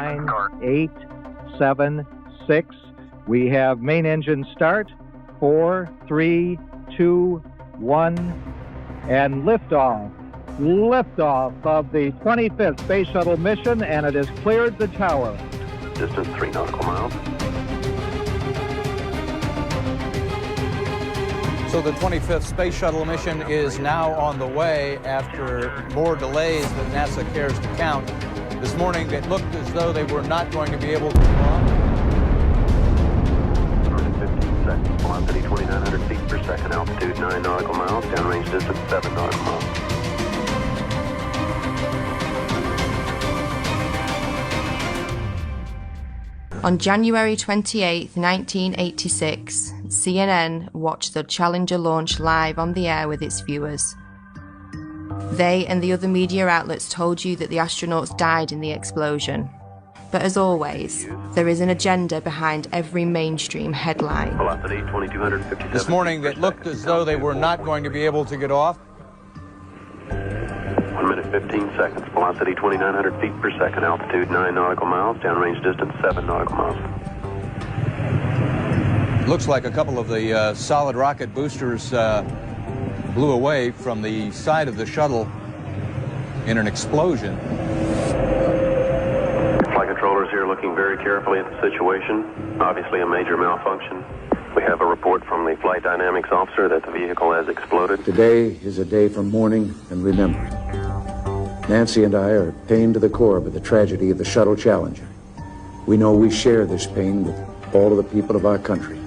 9, 8, 7, 6. We have main engine start. 4, 3, 2, 1, and liftoff. Liftoff of the 25th Space Shuttle mission, and it has cleared the tower. Distance 3 nautical miles. So the 25th Space Shuttle mission is now on the way after more delays than NASA cares to count. This morning, it looked as though they were not going to be able to go on. 15 seconds. Velocity 2,900 feet per second. Altitude 9 nautical miles. Downrange distance 7 nautical miles. On January 28, 1986, CNN watched the Challenger launch live on the air with its viewers. They and the other media outlets told you that the astronauts died in the explosion. But as always, there is an agenda behind every mainstream headline. Velocity 2,257. This morning, it looked as though they were not going to be able to get off. 1 minute 15 seconds. Velocity 2,900 feet per second. Altitude 9 nautical miles. Downrange distance 7 nautical miles. Looks like a couple of the solid rocket boosters blew away from the side of the shuttle in an explosion. Flight controllers here looking very carefully at the situation. Obviously a major malfunction. We have a report from the flight dynamics officer that the vehicle has exploded. Today is a day for mourning and remembering. Nancy and I are pained to the core by the tragedy of the Shuttle Challenger. We know we share this pain with all of the people of our country.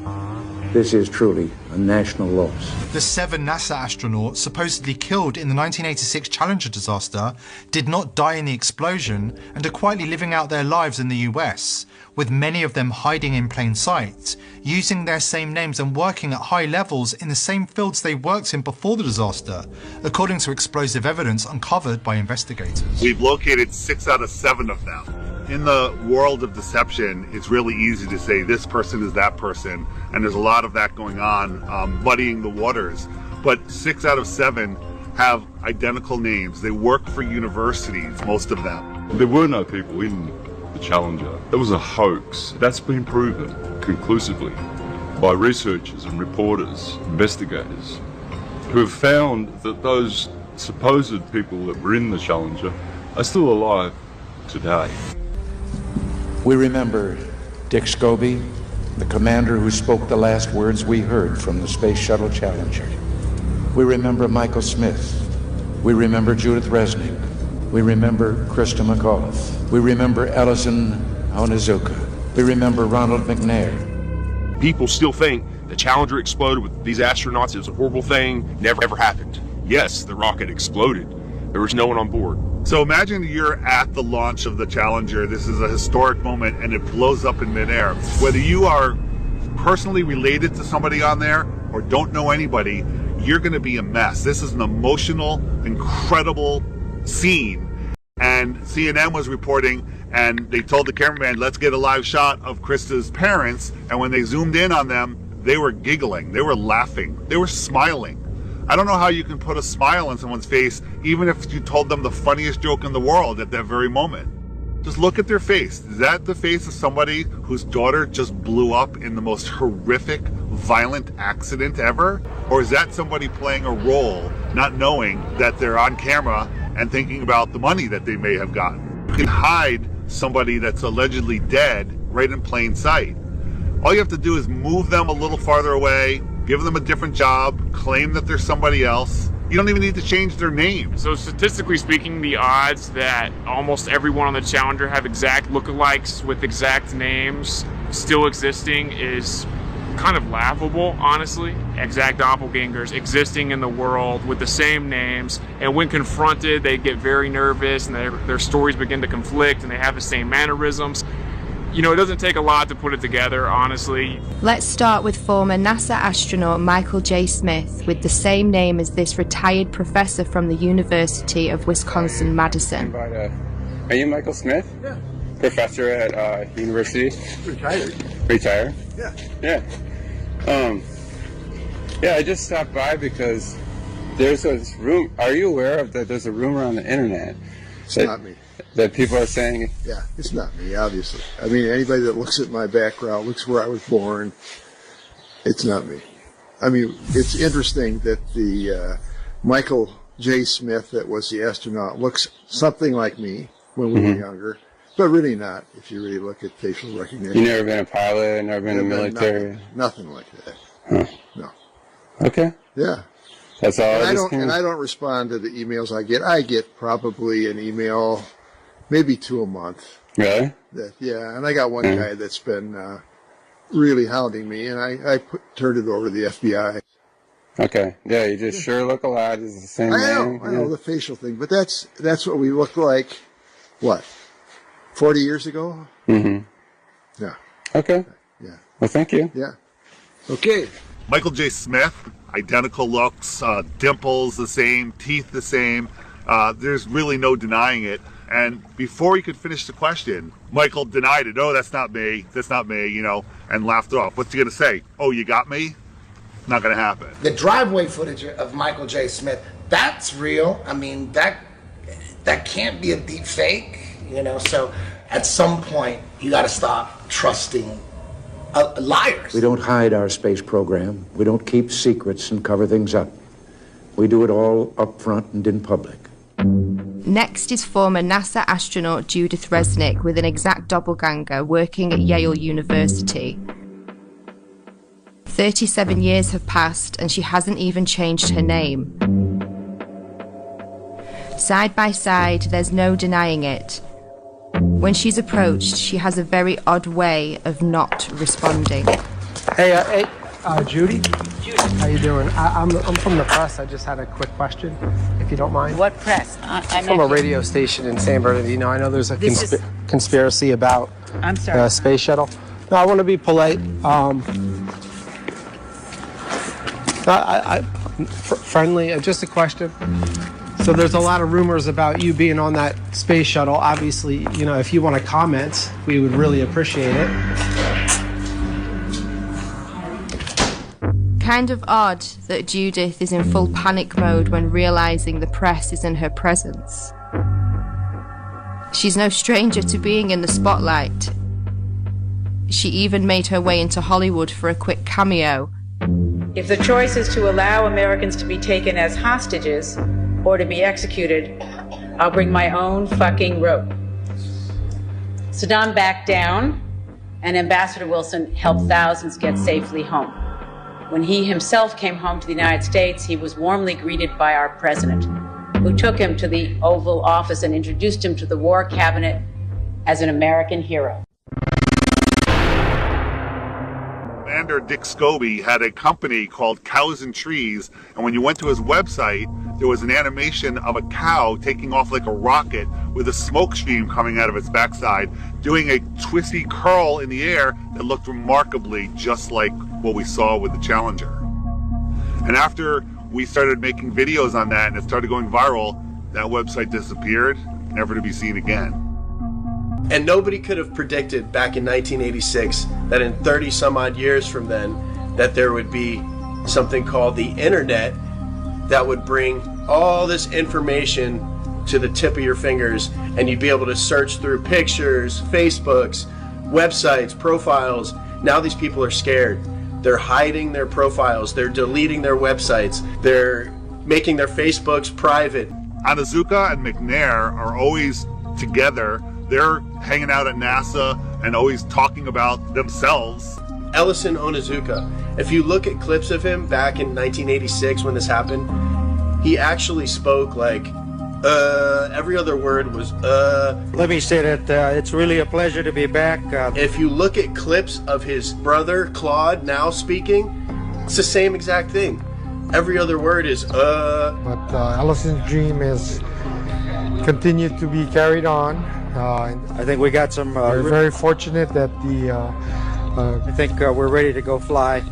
This is truly a national loss. The 7 NASA astronauts supposedly killed in the 1986 Challenger disaster did not die in the explosion and are quietly living out their lives in the US, with many of them hiding in plain sight, using their same names and working at high levels in the same fields they worked in before the disaster, according to explosive evidence uncovered by investigators. We've located 6 out of 7 of them. In the world of deception, it's really easy to say this person is that person, and there's a lot of that going on, muddying the waters. But 6 out of 7 have identical names. They work for universities, most of them. There were no people in the Challenger. It was a hoax. That's been proven conclusively by researchers and reporters, investigators, who have found that those supposed people that were in the Challenger are still alive today. We remember Dick Scobie, the commander who spoke the last words we heard from the Space Shuttle Challenger. We remember Michael Smith. We remember Judith Resnick. We remember Krista McAuliffe. We remember Ellison Onizuka. We remember Ronald McNair. People still think the Challenger exploded with these astronauts. It was a horrible thing. Never ever happened. Yes, the rocket exploded. There was no one on board. So imagine you're at the launch of the Challenger. This is a historic moment and it blows up in midair. Whether you are personally related to somebody on there or don't know anybody, you're going to be a mess. This is an emotional, incredible scene. And CNN was reporting and they told the cameraman, let's get a live shot of Krista's parents. And when they zoomed in on them, they were giggling, they were laughing, they were smiling. I don't know how you can put a smile on someone's face, even if you told them the funniest joke in the world at that very moment. Just look at their face. Is that the face of somebody whose daughter just blew up in the most horrific, violent accident ever? Or is that somebody playing a role, not knowing that they're on camera and thinking about the money that they may have gotten? You can hide somebody that's allegedly dead right in plain sight. All you have to do is move them a little farther away, give them a different job, claim that they're somebody else. You don't even need to change their name. So statistically speaking, the odds that almost everyone on the Challenger have exact lookalikes with exact names still existing is kind of laughable, honestly. Exact doppelgangers existing in the world with the same names, and when confronted, they get very nervous and their stories begin to conflict and they have the same mannerisms. You know, it doesn't take a lot to put it together, honestly. Let's start with former NASA astronaut Michael J. Smith, with the same name as this retired professor from the University of Wisconsin-Madison. Are you Michael Smith? Yeah. Professor at university? Retired. Retired? Yeah. Yeah. Yeah, I just stopped by because there's this room. Are you aware of that? There's a rumor on the internet. Stop me. that people are saying? Yeah, it's not me, obviously. I mean, anybody that looks at my background, looks where I was born, it's not me. I mean, it's interesting that the Michael J. Smith that was the astronaut looks something like me when we were younger, but really not, if you really look at facial recognition. You never been a pilot, never been in the military? Nothing like that. Huh. No. Okay. Yeah. That's all. And I don't respond to the emails I get. I get probably an email, maybe 2 a month. Really? Yeah, and I got one guy that's been really hounding me, and I turned it over to the FBI. Okay. Yeah, you just sure look alike. It's the same name. I know the facial thing, but that's what we looked like. What? 40 years ago? Mm-hmm. Yeah. Okay. Yeah. Well, thank you. Yeah. Okay. Michael J. Smith, identical looks, dimples the same, teeth the same. There's really no denying it. And before he could finish the question, Michael denied it. Oh, that's not me, you know, and laughed it off. What's he going to say? Oh, you got me? Not going to happen. The driveway footage of Michael J. Smith, that's real. I mean, that can't be a deep fake, you know. So at some point, you got to stop trusting liars. We don't hide our space program. We don't keep secrets and cover things up. We do it all up front and in public. Next is former NASA astronaut Judith Resnick with an exact doppelganger working at Yale University. 37 years have passed and she hasn't even changed her name. Side by side, there's no denying it. When she's approached, she has a very odd way of not responding. Hey, Judy? Judy. How you doing? I'm from the press. I just had a quick question, if you don't mind. What press? I'm from a radio station in San Bernardino. I know there's a conspiracy about the space shuttle. No, I want to be polite. Friendly, just a question. So there's a lot of rumors about you being on that space shuttle. Obviously, you know, if you want to comment, we would really appreciate it. Kind of odd that Judith is in full panic mode when realizing the press is in her presence. She's no stranger to being in the spotlight. She even made her way into Hollywood for a quick cameo. If the choice is to allow Americans to be taken as hostages or to be executed, I'll bring my own fucking rope. Saddam backed down, and Ambassador Wilson helped thousands get safely home. When he himself came home to the United States, he was warmly greeted by our president, who took him to the Oval Office and introduced him to the War Cabinet as an American hero. Commander Dick Scobie had a company called Cows and Trees, and when you went to his website, there was an animation of a cow taking off like a rocket with a smoke stream coming out of its backside, doing a twisty curl in the air that looked remarkably just like what we saw with the Challenger. And after we started making videos on that and it started going viral, that website disappeared, never to be seen again. And nobody could have predicted back in 1986 that in 30 some odd years from then that there would be something called the internet that would bring all this information to the tip of your fingers, and you'd be able to search through pictures, Facebooks, websites, profiles. Now these people are scared. They're hiding their profiles, they're deleting their websites, they're making their Facebooks private. Onizuka and McNair are always together. They're hanging out at NASA and always talking about themselves. Ellison Onizuka, if you look at clips of him back in 1986 when this happened, he actually spoke like, every other word was, Let me say that it's really a pleasure to be back. If you look at clips of his brother, Claude, now speaking, it's the same exact thing. Every other word is, But Ellison's dream is continued to be carried on. I think we got some... we're very fortunate that I think we're ready to go fly.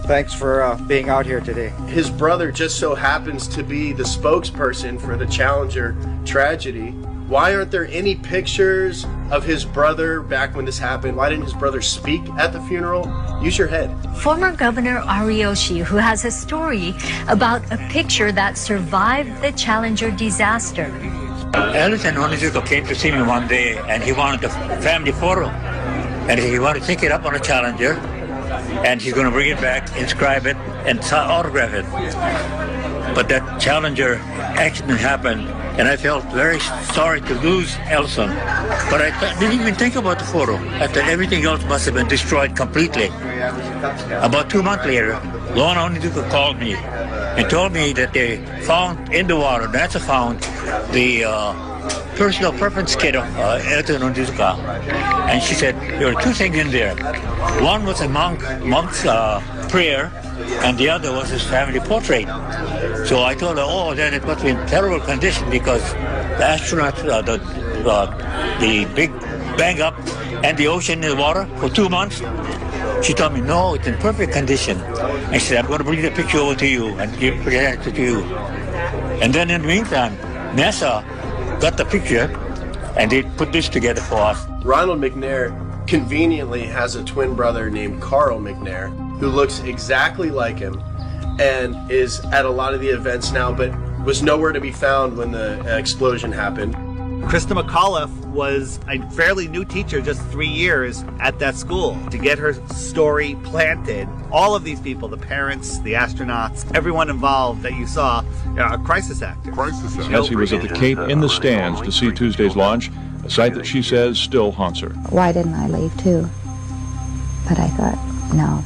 Thanks for being out here today. His brother just so happens to be the spokesperson for the Challenger tragedy. Why aren't there any pictures of his brother back when this happened? Why didn't his brother speak at the funeral? Use your head. Former Governor Ariyoshi, who has a story about a picture that survived the Challenger disaster. Ellison Onizuka came to see me one day, and he wanted a family photo. And he wanted to take it up on a Challenger, and he's going to bring it back, inscribe it, and autograph it. But that Challenger accident happened, and I felt very sorry to lose Ellison. But I didn't even think about the photo. I thought everything else must have been destroyed completely. About 2 months later, Lorna Onizuka called me and told me that they found in the water, NASA found the personal preference kit of Ellison Onizuka. And she said there were two things in there. One was a monk's prayer, and the other was his family portrait. So I told her, oh, then it must be in terrible condition because the astronauts, the big bang up and the ocean in the water for 2 months. She told me, no, it's in perfect condition. And she said, I'm going to bring the picture over to you and present it to you. And then in the meantime, NASA got the picture and they put this together for us. Ronald McNair conveniently has a twin brother named Carl McNair who looks exactly like him and is at a lot of the events now, but was nowhere to be found when the explosion happened. Krista McAuliffe was a fairly new teacher, just 3 years at that school. To get her story planted, all of these people, the parents, the astronauts, everyone involved that you saw, are crisis actors. Hesse was at the Cape in the stands to see Tuesday's launch, a sight that she says still haunts her. Why didn't I leave too? But I thought, no,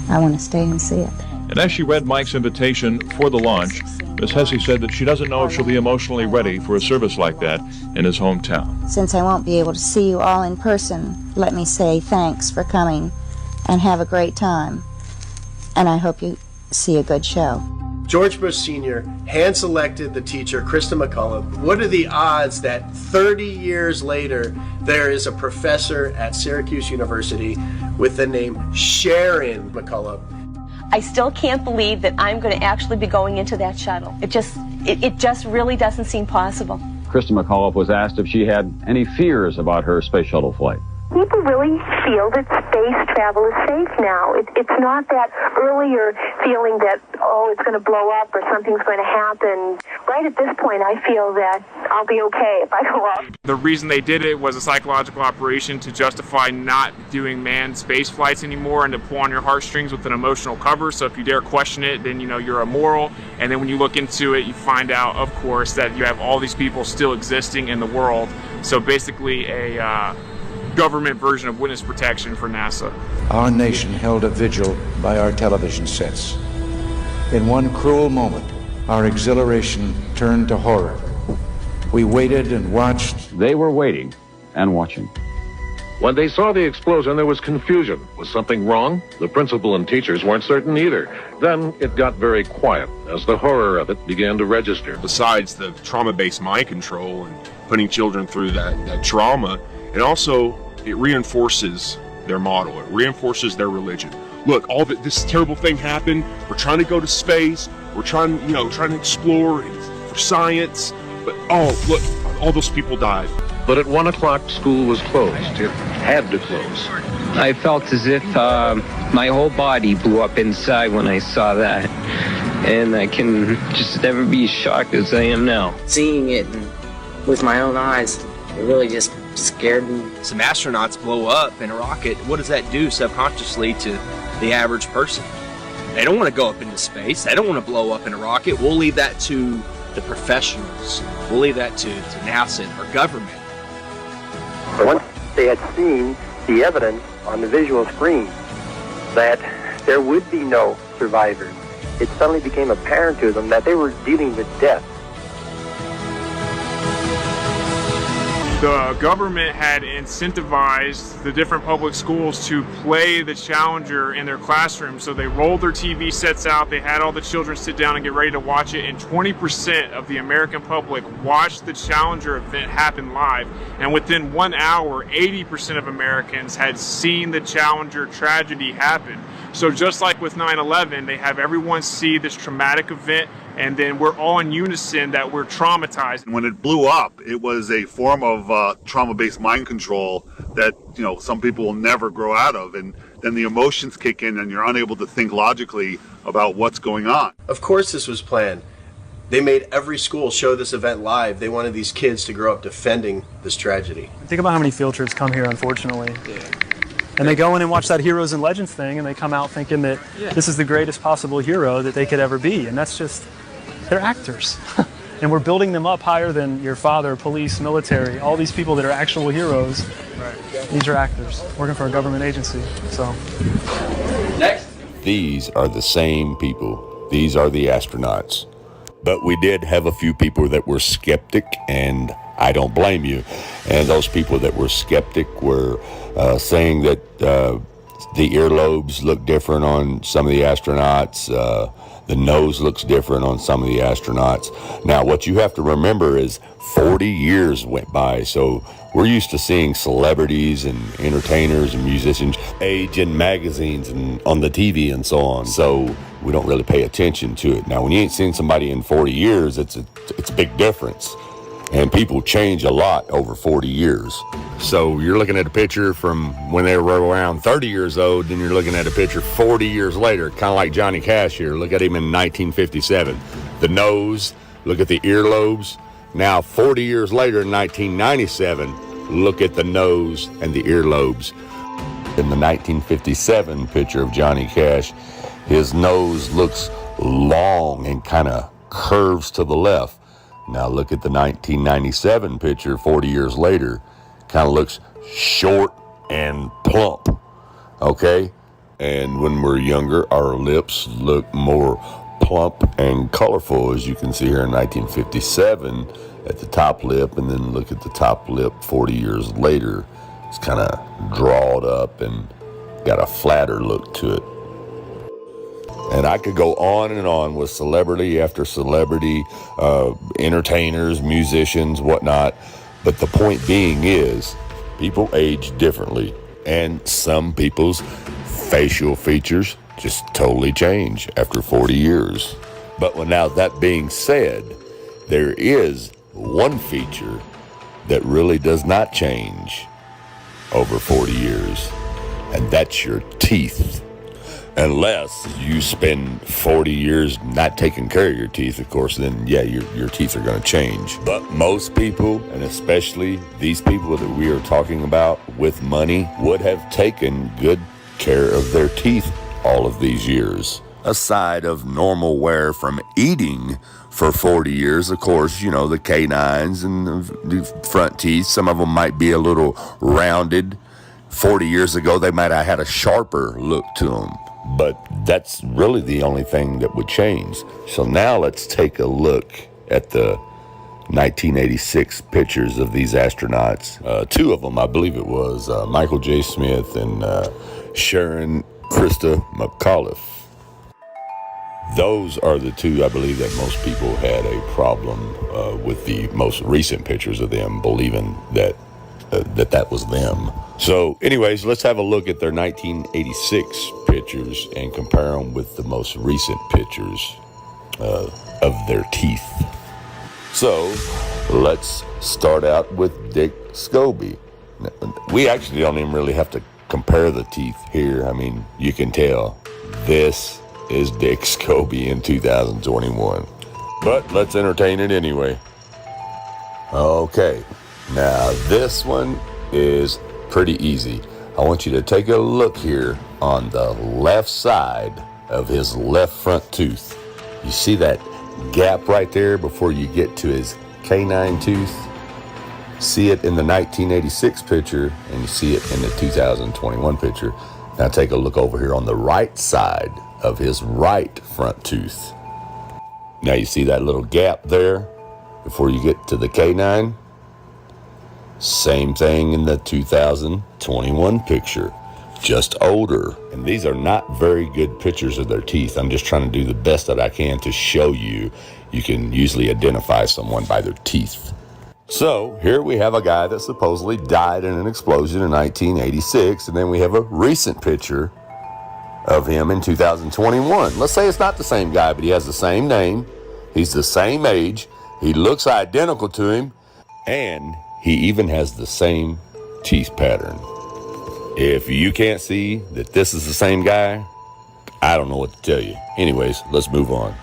I want to stay and see it. And as she read Mike's invitation for the launch, Miss Hesse said that she doesn't know if she'll be emotionally ready for a service like that in his hometown. Since I won't be able to see you all in person, let me say thanks for coming and have a great time. And I hope you see a good show. George Bush Sr. hand-selected the teacher, Krista McAuliffe. What are the odds that 30 years later, there is a professor at Syracuse University with the name Sharon McAuliffe? I still can't believe that I'm going to actually be going into that shuttle. It just really doesn't seem possible. Krista McAuliffe was asked if she had any fears about her space shuttle flight. People really feel that space travel is safe now. It's not that earlier feeling that, oh, it's going to blow up or something's going to happen. Right at this point, I feel that I'll be okay if I go up. The reason they did it was a psychological operation to justify not doing manned space flights anymore and to pull on your heartstrings with an emotional cover. So if you dare question it, then you know you're immoral. And then when you look into it, you find out, of course, that you have all these people still existing in the world. So basically a government version of witness protection for NASA. Our nation held a vigil by our television sets. In one cruel moment, our exhilaration turned to horror. We waited and watched. They were waiting and watching. When they saw the explosion, there was confusion. Was something wrong? The principal and teachers weren't certain either. Then it got very quiet as the horror of it began to register. Besides the trauma-based mind control and putting children through that trauma, and also it reinforces their model. It reinforces their religion. Look, this terrible thing happened. We're trying to go to space. We're trying to explore for science. But look, all those people died. But at 1 o'clock, school was closed. It had to close. I felt as if my whole body blew up inside when I saw that. And I can just never be as shocked as I am now. Seeing it with my own eyes, it really just scared me. Some astronauts blow up in a rocket. What does that do subconsciously to the average person? They don't want to go up into space. They don't want to blow up in a rocket. We'll leave that to the professionals. We'll leave that to NASA and our government. Once they had seen the evidence on the visual screen that there would be no survivors, it suddenly became apparent to them that they were dealing with death. The government had incentivized the different public schools to play the Challenger in their classrooms. So they rolled their TV sets out, they had all the children sit down and get ready to watch it, and 20% of the American public watched the Challenger event happen live. And within 1 hour, 80% of Americans had seen the Challenger tragedy happen. So just like with 9/11, they have everyone see this traumatic event, and then we're all in unison that we're traumatized. When it blew up, it was a form of trauma-based mind control that, some people will never grow out of. And then the emotions kick in and you're unable to think logically about what's going on. Of course this was planned. They made every school show this event live. They wanted these kids to grow up defending this tragedy. Think about how many field trips come here, unfortunately. And they go in and watch that Heroes and Legends thing, and they come out thinking that this is the greatest possible hero that they could ever be. And that's just, they're actors. And we're building them up higher than your father, police, military, all these people that are actual heroes. These are actors working for a government agency. So. Next. These are the same people. These are the astronauts. But we did have a few people that were skeptic, and I don't blame you. And those people that were skeptic were saying that the earlobes look different on some of the astronauts. The nose looks different on some of the astronauts. Now, what you have to remember is 40 years went by, so we're used to seeing celebrities and entertainers and musicians age in magazines and on the TV and so on. So we don't really pay attention to it. Now, when you ain't seen somebody in 40 years, it's a big difference. And people change a lot over 40 years. So you're looking at a picture from when they were around 30 years old, and you're looking at a picture 40 years later, kind of like Johnny Cash here. Look at him in 1957. The nose, look at the earlobes. Now, 40 years later in 1997, look at the nose and the earlobes. In the 1957 picture of Johnny Cash, his nose looks long and kind of curves to the left. Now look at the 1997 picture 40 years later. Kind of looks short and plump, okay? And when we're younger, our lips look more plump and colorful, as you can see here in 1957 at the top lip, and then look at the top lip 40 years later. It's kind of drawed up and got a flatter look to it. And I could go on and on with celebrity after celebrity, entertainers, musicians, whatnot. But the point being is, people age differently. And some people's facial features just totally change after 40 years. But now that being said, there is one feature that really does not change over 40 years. And that's your teeth. Unless you spend 40 years not taking care of your teeth, of course, then yeah, your teeth are going to change. But most people, and especially these people that we are talking about with money, would have taken good care of their teeth all of these years. Aside of normal wear from eating for 40 years, of course, you know, the canines and the front teeth, some of them might be a little rounded. 40 years ago, they might have had a sharper look to them. But that's really the only thing that would change. So now let's take a look at the 1986 pictures of these astronauts. Two of them, I believe it was Michael J. Smith and Sharon Krista McAuliffe. Those are the two, I believe, that most people had a problem with the most recent pictures of them, believing that that was them. So anyways, let's have a look at their 1986 pictures and compare them with the most recent pictures of their teeth. So let's start out with Dick Scobie. We actually don't even really have to compare the teeth here. I mean, you can tell this is Dick Scobie in 2021. But let's entertain it anyway. Okay, now this one is pretty easy. I want you to take a look here on the left side of his left front tooth. You see that gap right there before you get to his canine tooth? See it in the 1986 picture, and you see it in the 2021 picture. Now take a look over here on the right side of his right front tooth. Now you see that little gap there before you get to the canine? Same thing in the 2021 picture, just older. And these are not very good pictures of their teeth. I'm just trying to do the best that I can to show you. You can usually identify someone by their teeth. So here we have a guy that supposedly died in an explosion in 1986, and then we have a recent picture of him in 2021. Let's say it's not the same guy, but he has the same name, he's the same age, he looks identical to him, and he even has the same teeth pattern. If you can't see that this is the same guy, I don't know what to tell you. Anyways, let's move on.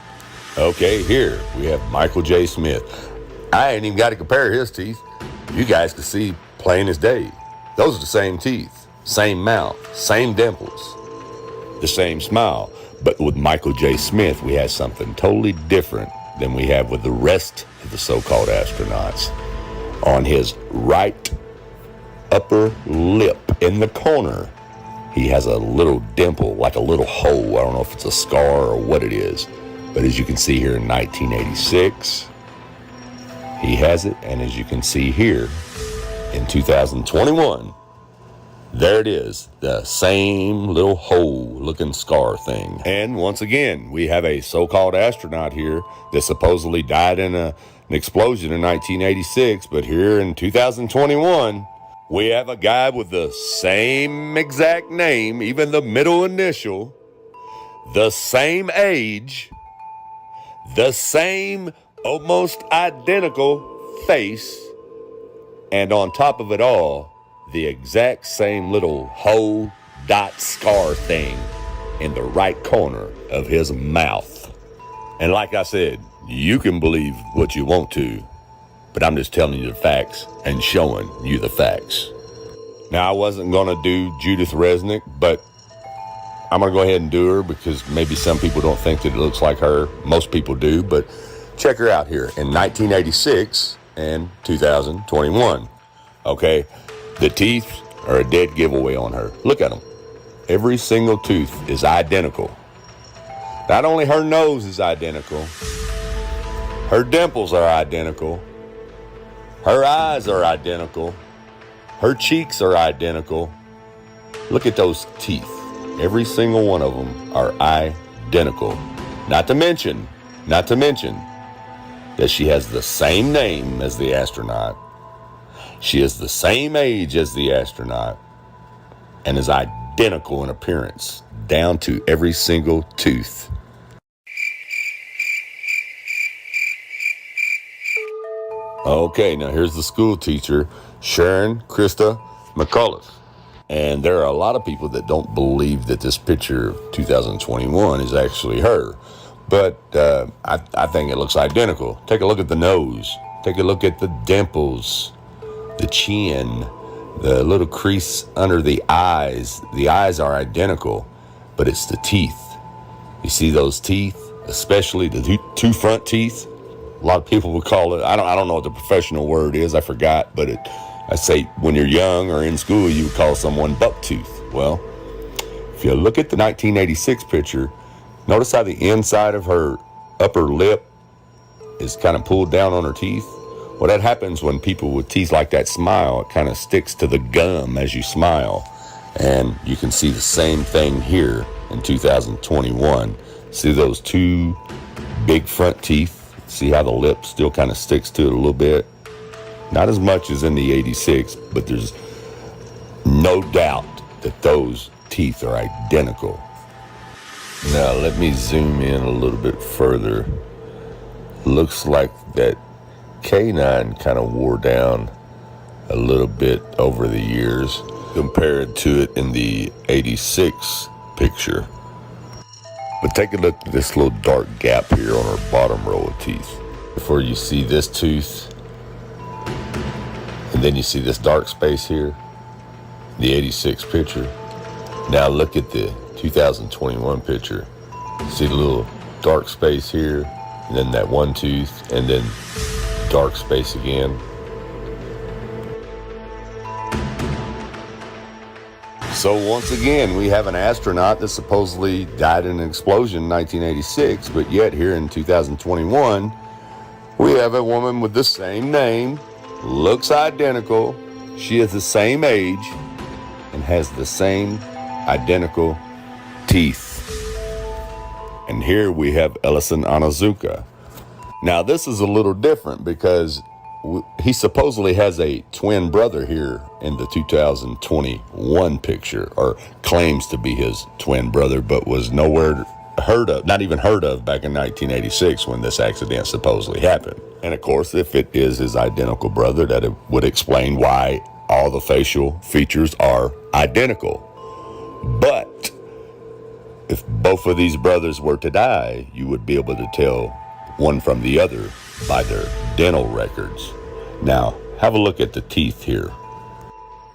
Okay, here we have Michael J. Smith. I ain't even got to compare his teeth. You guys can see plain as day. Those are the same teeth, same mouth, same dimples, the same smile. But with Michael J. Smith, we have something totally different than we have with the rest of the so-called astronauts. On his right upper lip in the corner, he has a little dimple, like a little hole. I don't know if it's a scar or what it is. But as you can see here in 1986, he has it. And as you can see here in 2021, there it is, the same little hole-looking scar thing. And once again, we have a so-called astronaut here that supposedly died in an explosion in 1986. But here in 2021, we have a guy with the same exact name, even the middle initial, the same age, the same almost identical face, and on top of it all, the exact same little hole dot scar thing in the right corner of his mouth. And like I said, you can believe what you want to, but I'm just telling you the facts and showing you the facts. Now, I wasn't going to do Judith Resnick, but I'm going to go ahead and do her because maybe some people don't think that it looks like her. Most people do, but check her out here in 1986 and 2021. Okay, the teeth are a dead giveaway on her. Look at them. Every single tooth is identical. Not only her nose is identical, her dimples are identical, her eyes are identical, her cheeks are identical. Look at those teeth. Every single one of them are identical. Not to mention that she has the same name as the astronaut. She is the same age as the astronaut and is identical in appearance, down to every single tooth. Okay, now here's the school teacher, Sharon Krista McAuliffe. And there are a lot of people that don't believe that this picture of 2021 is actually her. But I think it looks identical. Take a look at the nose. Take a look at the dimples, the chin, the little crease under the eyes. The eyes are identical, but it's the teeth. You see those teeth, especially the two front teeth? A lot of people would call it, I don't know what the professional word is, I forgot, but I say when you're young or in school, you would call someone buck tooth. Well, if you look at the 1986 picture, notice how the inside of her upper lip is kind of pulled down on her teeth. Well, that happens when people with teeth like that smile. It kind of sticks to the gum as you smile. And you can see the same thing here in 2021. See those two big front teeth? See how the lip still kind of sticks to it a little bit? Not as much as in the 86, but there's no doubt that those teeth are identical. Now let me zoom in a little bit further. Looks like that canine kind of wore down a little bit over the years compared to it in the 86 picture. But take a look at this little dark gap here on her bottom row of teeth. Before you see this tooth, and then you see this dark space here, the 86 picture. Now look at the 2021 picture. See the little dark space here, and then that one tooth, and then dark space again. So once again, we have an astronaut that supposedly died in an explosion in 1986, but yet here in 2021, we have a woman with the same name, looks identical, she is the same age, and has the same identical teeth. And here we have Ellison Onizuka. Now this is a little different because he supposedly has a twin brother here in the 2021 picture, or claims to be his twin brother, but was nowhere heard of, not even heard of back in 1986 when this accident supposedly happened. And of course, if it is his identical brother, that it would explain why all the facial features are identical. But if both of these brothers were to die, you would be able to tell one from the other by their dental records. Now, have a look at the teeth here.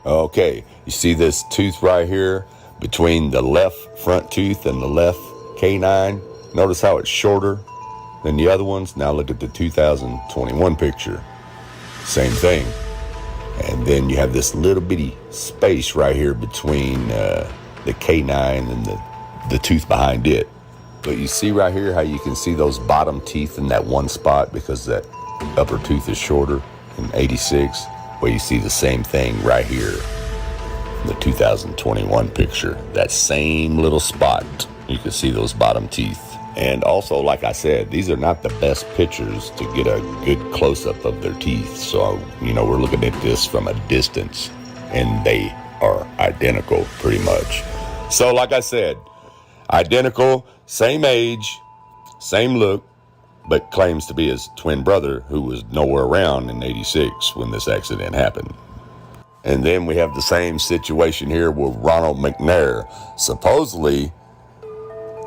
Okay, you see this tooth right here between the left front tooth and the left canine? Notice how it's shorter than the other ones? Now look at the 2021 picture. Same thing. And then you have this little bitty space right here between the canine and the tooth behind it. But you see right here how you can see those bottom teeth in that one spot because that upper tooth is shorter in 86? Well, you see the same thing right here in the 2021 picture. That same little spot, you can see those bottom teeth. And also, like I said, these are not the best pictures to get a good close-up of their teeth. So, you know, we're looking at this from a distance, and they are identical pretty much. So, like I said, identical, same age, same look, but claims to be his twin brother who was nowhere around in 86 when this accident happened. And then we have the same situation here with Ronald McNair. Supposedly,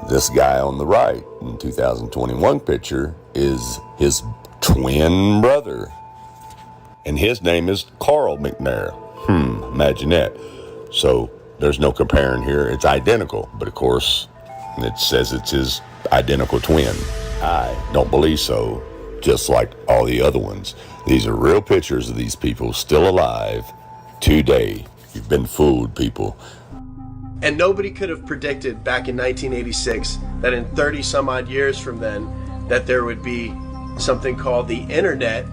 this guy on the right in 2021 picture is his twin brother. And his name is Carl McNair. Imagine that. So there's no comparing here. It's identical. But of course, it says it's his identical twin. I don't believe so, just like all the other ones. These are real pictures of these people still alive today. You've been fooled, people. And nobody could have predicted back in 1986 that in 30 some odd years from then that there would be something called the internet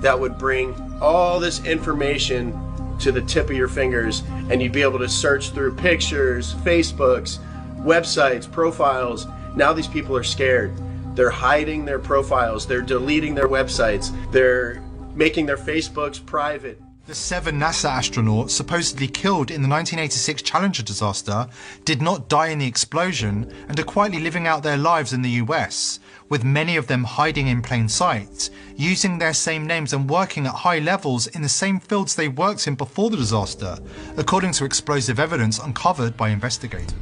that would bring all this information to the tip of your fingers, and you'd be able to search through pictures, Facebooks, websites, profiles. Now these people are scared. They're hiding their profiles. They're deleting their websites. They're making their Facebooks private. The 7 NASA astronauts supposedly killed in the 1986 Challenger disaster did not die in the explosion and are quietly living out their lives in the US, with many of them hiding in plain sight, using their same names and working at high levels in the same fields they worked in before the disaster, according to explosive evidence uncovered by investigators.